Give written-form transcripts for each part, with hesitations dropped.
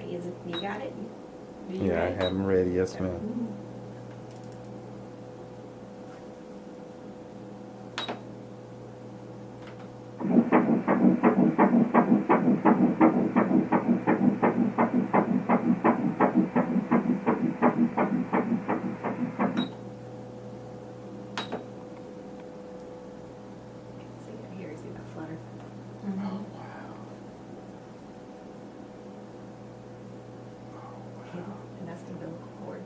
Is it, you got it? Yeah, I have them ready. Yes, ma'am. See it here, see that flutter? Oh, wow. And that's the umbilical cord.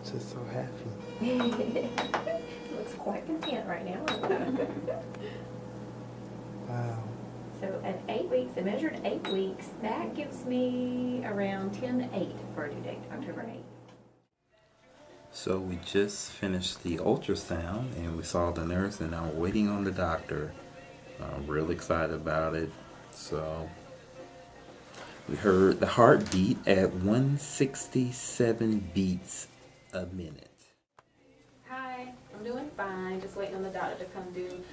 Just so happy. Looks quite content right now. Wow. So at 8 weeks, I measured 8 weeks. That gives me around 10/8 for a due date, October 8th. So we just finished the ultrasound and we saw the nurse and now we're waiting on the doctor. I'm real excited about it. So we heard the heartbeat at 167 beats a minute. Hi, I'm doing fine. Just waiting on the doctor to come do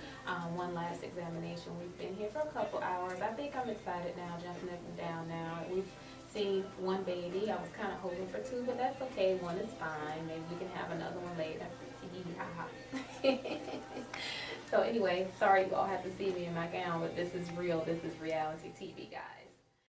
one last examination. We've been here for a couple hours. I think I'm excited now, jumping up and down now. We've seen one baby. I was kind of hoping for two, but that's okay. One is fine. Maybe we can have another one later. So anyway, sorry you all have to see me in my gown, but this is real. This is reality TV, guys.